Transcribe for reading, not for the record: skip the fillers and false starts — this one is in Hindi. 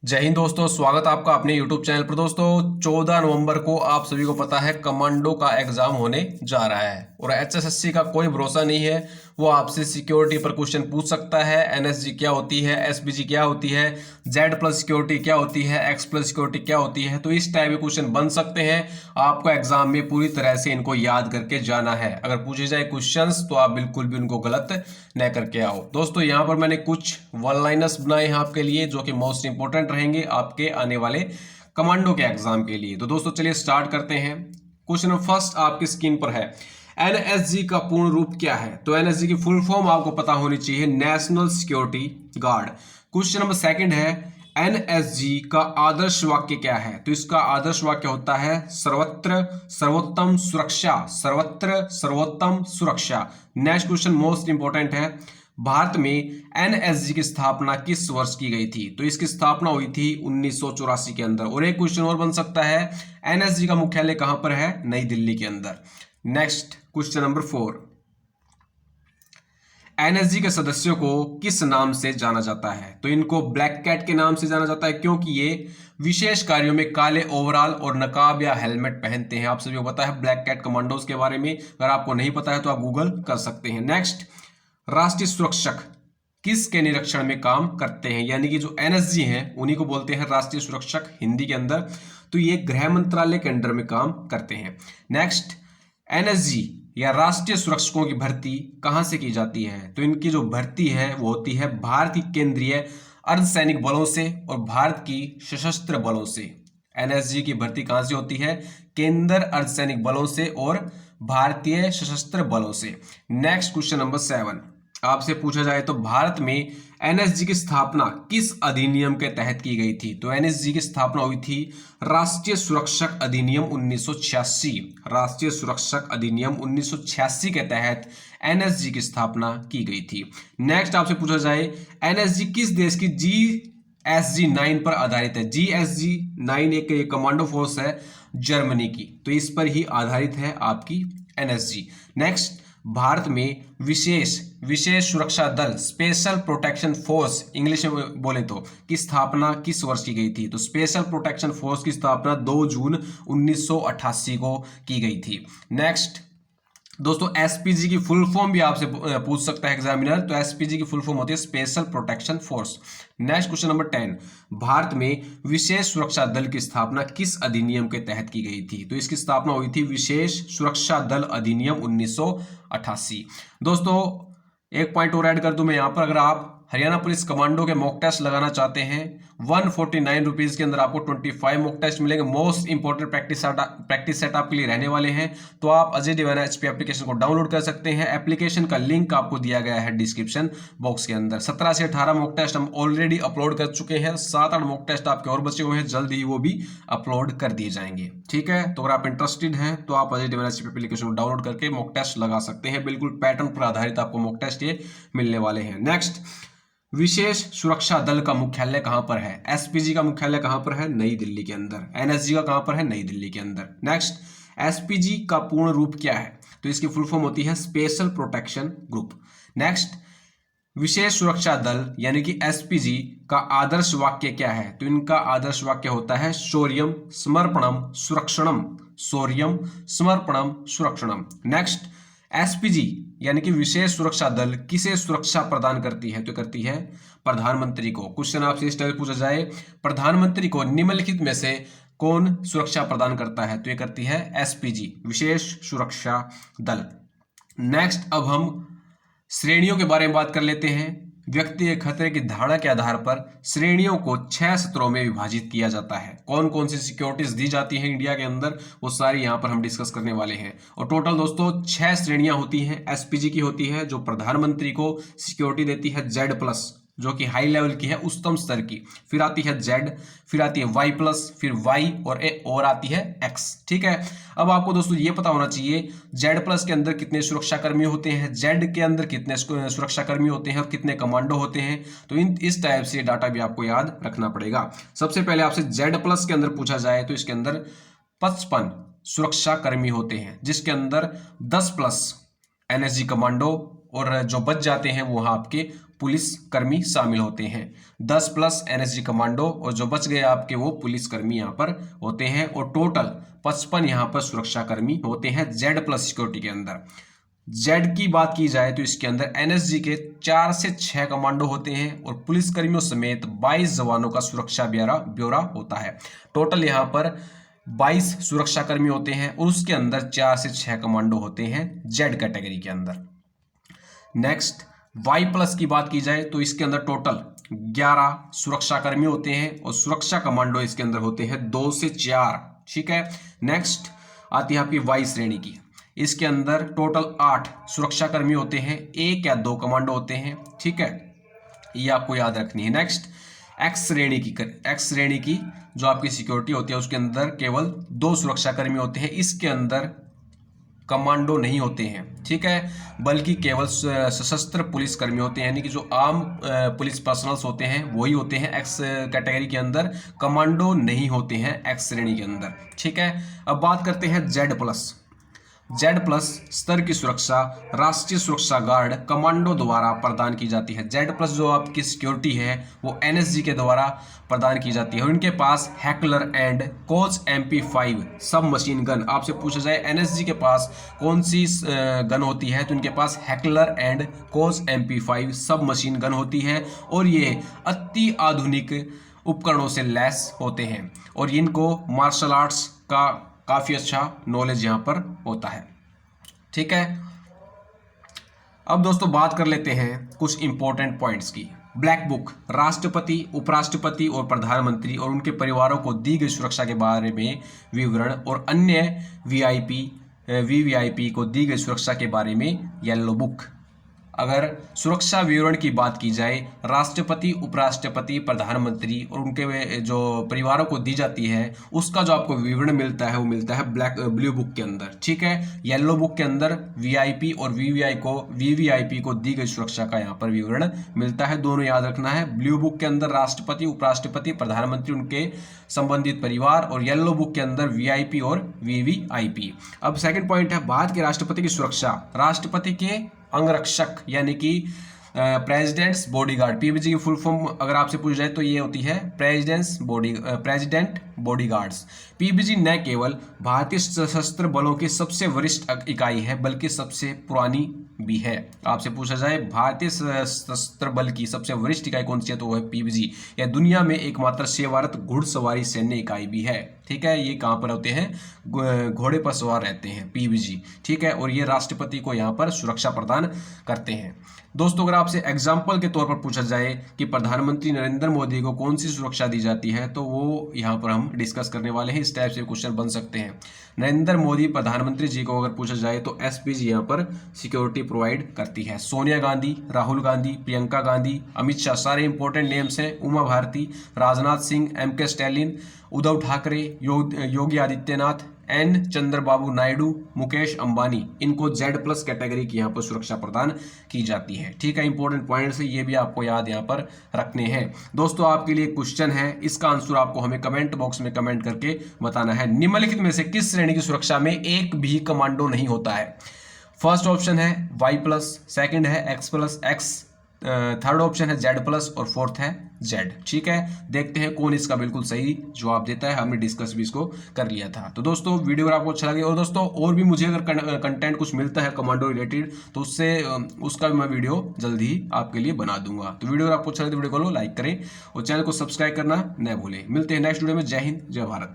जय हिंद दोस्तों, स्वागत है आपका अपने YouTube चैनल पर। दोस्तों 14 नवंबर को आप सभी को पता है कमांडो का एग्जाम होने जा रहा है और HSSC का कोई भरोसा नहीं है। वो आपसे सिक्योरिटी पर क्वेश्चन पूछ सकता है। NSG क्या होती है, SPG क्या होती है, Z प्लस सिक्योरिटी क्या होती है, X प्लस सिक्योरिटी क्या होती है। तो इस टाइप के क्वेश्चन बन सकते हैं। आपको एग्जाम में पूरी तरह से इनको याद करके जाना है। अगर पूछे जाए क्वेश्चंस तो आप बिल्कुल भी उनको गलत न करके आओ। दोस्तों यहाँ पर मैंने कुछ वन लाइनर्स बनाए हैं आपके लिए जो कि मोस्ट इंपोर्टेंट रहेंगे आपके आने वाले कमांडो के एग्जाम के लिए। तो दोस्तों चलिए स्टार्ट करते हैं। क्वेश्चन नंबर फर्स्ट आपकी स्क्रीन पर है, एनएसजी का पूर्ण रूप क्या है। तो एनएसजी की फुल फॉर्म आपको पता होनी चाहिए, national security guard. Question number second है, एनएसजी का आदर्श वाक्य क्या है। तो इसका आदर्श वाक्य होता है सर्वत्र सर्वोत्तम सुरक्षा, सर्वत्र सर्वोत्तम सुरक्षा। नेक्स्ट क्वेश्चन मोस्ट इंपोर्टेंट है, भारत में एनएसजी की स्थापना किस वर्ष की गई थी। तो इसकी स्थापना हुई थी 1984 के अंदर। और एक क्वेश्चन और बन सकता है, एनएसजी का मुख्यालय कहां पर है, नई दिल्ली के अंदर। नेक्स्ट क्वेश्चन नंबर 4, एनएसजी के सदस्यों को किस नाम से जाना जाता है। तो इनको ब्लैक कैट के नाम से जाना जाता है क्योंकि ये विशेष कार्यों में काले ओवरऑल और नकाब या हेलमेट पहनते हैं। आप सभी को पता है ब्लैक कैट कमांडोज के बारे में। अगर आपको नहीं पता है तो आप गूगल कर सकते हैं। नेक्स्ट, राष्ट्रीय सुरक्षक किसके निरीक्षण में काम करते हैं। यानी कि जो एनएसजी हैं उन्हीं को बोलते हैं राष्ट्रीय सुरक्षक हिंदी के अंदर। तो ये गृह मंत्रालय के अंडर में काम करते हैं। नेक्स्ट, एनएसजी या राष्ट्रीय सुरक्षकों की भर्ती कहां से की जाती है। तो इनकी जो भर्ती है वो होती है भारत की केंद्रीय अर्धसैनिक बलों से और भारत की सशस्त्र बलों से। एनएसजी की भर्ती कहां से होती है, केंद्र अर्धसैनिक बलों से और भारतीय सशस्त्र बलों से। नेक्स्ट क्वेश्चन नंबर 7 आपसे पूछा जाए तो भारत में एनएसजी की स्थापना किस अधिनियम के तहत की गई थी। तो एनएसजी की स्थापना हुई थी राष्ट्रीय सुरक्षक अधिनियम 1986। राष्ट्रीय सुरक्षक अधिनियम 1986 के तहत एनएसजी की स्थापना की गई थी। नेक्स्ट आपसे पूछा जाए, एनएसजी किस देश की GSG-9 पर आधारित है। GSG-9 एक कमांडो फोर्स है जर्मनी की, तो इस पर ही आधारित है आपकी एनएसजी। नेक्स्ट, भारत में विशेष विशेष सुरक्षा दल स्पेशल प्रोटेक्शन फोर्स इंग्लिश में बोले तो की स्थापना किस वर्ष की गई थी। तो स्पेशल प्रोटेक्शन फोर्स की स्थापना 2 जून 1988 को की गई थी। नेक्स्ट दोस्तों, एसपीजी की फुल फॉर्म भी आपसे पूछ सकता है एग्जामिनर। तो एसपीजी की फुल फॉर्म होती है special protection force. Next question number 10, Bharat में विशेष सुरक्षा दल की स्थापना किस अधिनियम के तहत की गई थी। तो इसकी स्थापना हुई थी विशेष सुरक्षा दल अधिनियम 1988। दोस्तों एक पॉइंट और ऐड कर दूं मैं यहाँ पर, अगर आप हरियाणा पुलिस कमांडो के मॉक टेस्ट लगाना चाहते हैं 149 रुपीज के अंदर आपको 25 मॉक टेस्ट मिलेंगे। मोस्ट इंपोर्टेंट प्रैक्टिस सेट आपके लिए रहने वाले हैं। तो आप अजय दिवाना HP एप्लीकेशन को डाउनलोड कर सकते हैं। एप्लीकेशन का लिंक आपको दिया गया है डिस्क्रिप्शन बॉक्स के अंदर। 17 से 18 मॉक टेस्ट हम ऑलरेडी अपलोड कर चुके हैं। 7-8 मॉक टेस्ट आपके और बचे हुए हैं, जल्द ही वो भी अपलोड कर दिए जाएंगे। ठीक है, तो अगर आप इंटरेस्टेड हैं तो आप अजय दिवाना HP एप्लीकेशन को डाउनलोड करके मॉक टेस्ट लगा सकते हैं। बिल्कुल पैटर्न पर आधारित आपको मॉक टेस्ट ये मिलने वाले हैं। नेक्स्ट, विशेष सुरक्षा दल का मुख्यालय कहां पर है। एसपीजी का मुख्यालय कहां पर है, नई दिल्ली के अंदर। एनएसजी का कहां पर है, नई दिल्ली के अंदर। नेक्स्ट, एसपीजी का पूर्ण रूप क्या है। तो इसकी फुल फॉर्म होती है स्पेशल प्रोटेक्शन ग्रुप। नेक्स्ट, विशेष सुरक्षा दल यानी कि एसपीजी का आदर्श वाक्य क्या है। तो इनका आदर्श वाक्य होता है शौर्यम समर्पणम सुरक्षणम। शौर्यम समर्पणम सुरक्षणम। नेक्स्ट, एसपीजी यानी कि विशेष सुरक्षा दल किसे सुरक्षा प्रदान करती है। तो करती है प्रधानमंत्री को। क्वेश्चन आपसे इस टाइप पूछा जाए, प्रधानमंत्री को निम्नलिखित में से कौन सुरक्षा प्रदान करता है। तो ये करती है एसपीजी, विशेष सुरक्षा दल। नेक्स्ट, अब हम श्रेणियों के बारे में बात कर लेते हैं। व्यक्ति के खतरे की धारणा के आधार पर श्रेणियों को 6 सत्रों में विभाजित किया जाता है। कौन कौन सी सिक्योरिटीज दी जाती हैं इंडिया के अंदर, वो सारी यहां पर हम डिस्कस करने वाले हैं। और टोटल दोस्तों 6 श्रेणियां होती हैं। एसपीजी की होती है जो प्रधानमंत्री को सिक्योरिटी देती है, Z+ जो कि हाई लेवल की है, उच्चतम स्तर की। फिर आती है Z, फिर आती है Y+, फिर Y और आती है X। ठीक है, अब आपको दोस्तों ये पता होना चाहिए Z+ के अंदर कितने सुरक्षाकर्मी होते हैं, Z के अंदर कितने सुरक्षाकर्मी होते हैं और कितने कमांडो होते हैं। तो इस टाइप से डाटा भी आपको याद रखना पड़ेगा। सबसे पहले आपसे Z+ के अंदर पूछा जाए तो इसके अंदर 55 सुरक्षाकर्मी होते हैं, जिसके अंदर 10+ एनएसजी कमांडो और जो बच जाते हैं वो आपके पुलिस कर्मी शामिल होते हैं। 10 प्लस एनएसजी कमांडो और जो बच गए आपके वो पुलिस कर्मी यहाँ पर होते हैं और टोटल 55 यहाँ पर सुरक्षा कर्मी होते हैं जेड प्लस सिक्योरिटी के अंदर। जेड की बात की जाए तो इसके अंदर एनएसजी के 4 से 6 कमांडो होते हैं और पुलिसकर्मियों समेत 22 जवानों का सुरक्षा ब्यौरा होता है। टोटल यहाँ पर 22 सुरक्षा कर्मी होते हैं और उसके अंदर 4 से 6 कमांडो होते हैं जेड कैटेगरी के अंदर। नेक्स्ट वाई प्लस की बात की जाए तो इसके अंदर टोटल 11 सुरक्षा कर्मी होते हैं और सुरक्षा कमांडो इसके अंदर होते हैं 2 से 4। ठीक है। नेक्स्ट आती है आपकी वाई श्रेणी की। इसके अंदर टोटल 8 सुरक्षा कर्मी होते हैं, 1 या 2 कमांडो होते हैं। ठीक है, ये आपको याद रखनी है। नेक्स्ट एक्स श्रेणी की जो आपकी सिक्योरिटी होती है उसके अंदर केवल 2 सुरक्षा कर्मी होते हैं। इसके अंदर कमांडो नहीं होते हैं। ठीक है, बल्कि केवल सशस्त्र पुलिस कर्मी होते हैं, यानी कि जो आम पुलिस पर्सनल्स होते हैं वही होते हैं एक्स कैटेगरी के अंदर। कमांडो नहीं होते हैं एक्स श्रेणी के अंदर। ठीक है, अब बात करते हैं जेड प्लस। जेड प्लस स्तर की सुरक्षा राष्ट्रीय सुरक्षा गार्ड कमांडो द्वारा प्रदान की जाती है। जेड प्लस जो आपकी सिक्योरिटी है वो एनएसजी के द्वारा प्रदान की जाती है। उनके पास हैकलर एंड कोच MP5 सब मशीन गन। आपसे पूछा जाए एनएसजी के पास कौन सी गन होती है तो इनके पास हैकलर एंड कोच MP5 सब मशीन गन होती है और ये अति आधुनिक उपकरणों से लैस होते हैं और इनको मार्शल आर्ट्स का काफी अच्छा नॉलेज यहां पर होता है। ठीक है, अब दोस्तों बात कर लेते हैं कुछ इंपॉर्टेंट पॉइंट्स की। ब्लैक बुक राष्ट्रपति, उपराष्ट्रपति और प्रधानमंत्री और उनके परिवारों को दी गई सुरक्षा के बारे में विवरण और अन्य वीवीआईपी को दी गई सुरक्षा के बारे में येलो बुक। अगर सुरक्षा विवरण की बात की जाए राष्ट्रपति, उपराष्ट्रपति, प्रधानमंत्री और उनके जो परिवारों को दी जाती है उसका जो आपको विवरण मिलता है वो मिलता है ब्लू बुक के अंदर। ठीक है, येलो बुक के अंदर वीआईपी और वीवीआईपी को दी गई सुरक्षा का यहाँ पर विवरण मिलता है। दोनों याद रखना है। ब्लू बुक के अंदर राष्ट्रपति, उपराष्ट्रपति, प्रधानमंत्री, उनके संबंधित परिवार और येलो बुक के अंदर वीआईपी और वीवीआईपी। अब सेकंड पॉइंट है भारत के राष्ट्रपति की सुरक्षा। राष्ट्रपति के अंगरक्षक यानी कि प्रेसिडेंट्स बॉडीगार्ड, पीबीजी की फुल फॉर्म अगर आपसे पूछ जाए तो ये होती है प्रेसिडेंट बॉडीगार्ड्स। पीबीजी न केवल भारतीय सशस्त्र बलों की सबसे वरिष्ठ इकाई है बल्कि सबसे पुरानी भी है। आपसे पूछा जाए भारतीय सशस्त्र बल की सबसे वरिष्ठ इकाई कौन सी है तो वो है पीबीजी। यह दुनिया में एकमात्र सेवारत घुड़सवारी सैन्य इकाई भी है। ठीक है, ये कहाँ पर होते हैं? घोड़े पर सवार रहते हैं पीबीजी। ठीक है, और ये राष्ट्रपति को यहाँ पर सुरक्षा प्रदान करते हैं। दोस्तों अगर आपसे एग्जाम्पल के तौर पर पूछा जाए कि प्रधानमंत्री नरेंद्र मोदी को कौन सी सुरक्षा दी जाती है तो वो यहाँ पर हम डिस्कस करने वाले हैं। इस टाइप से क्वेश्चन बन सकते हैं। नरेंद्र मोदी प्रधानमंत्री जी को अगर पूछा जाए तो एसपीजी यहाँ पर सिक्योरिटी प्रोवाइड करती है। सोनिया गांधी, राहुल गांधी, प्रियंका गांधी, अमित शाह, सारे इंपॉर्टेंट नेम्स हैं। Uma Bharti, Rajnath Singh, MK Stalin, Uddhav Thackeray, Yogi Adityanath, N Chandrababu Naidu, Mukesh Ambani, इनको Z+ कैटेगरी की यहाँ पर सुरक्षा प्रदान की जाती है। ठीक है, इंपॉर्टेंट पॉइंट्स है, ये भी आपको याद यहाँ पर रखने हैं। दोस्तों आपके लिए क्वेश्चन है, इसका आंसर आपको हमें कमेंट बॉक्स में कमेंट करके बताना है। निम्नलिखित में से किस श्रेणी की सुरक्षा में एक भी कमांडो नहीं होता है? फर्स्ट ऑप्शन है Y+, सेकंड है X+, थर्ड ऑप्शन है Z+ और फोर्थ है Z। ठीक है, देखते हैं कौन इसका बिल्कुल सही जवाब देता है। हमने डिस्कस भी इसको कर लिया था। तो दोस्तों वीडियो अगर आपको अच्छा लगे और दोस्तों और भी मुझे अगर कंटेंट कुछ मिलता है कमांडो रिलेटेड तो उसका भी मैं वीडियो जल्दी ही आपके लिए बना दूंगा। तो वीडियो अगर आपको अच्छा लगे तो वीडियो को लाइक करें और चैनल को सब्सक्राइब करना न भूलें। मिलते हैं नेक्स्ट वीडियो में। जय हिंद, जय भारत।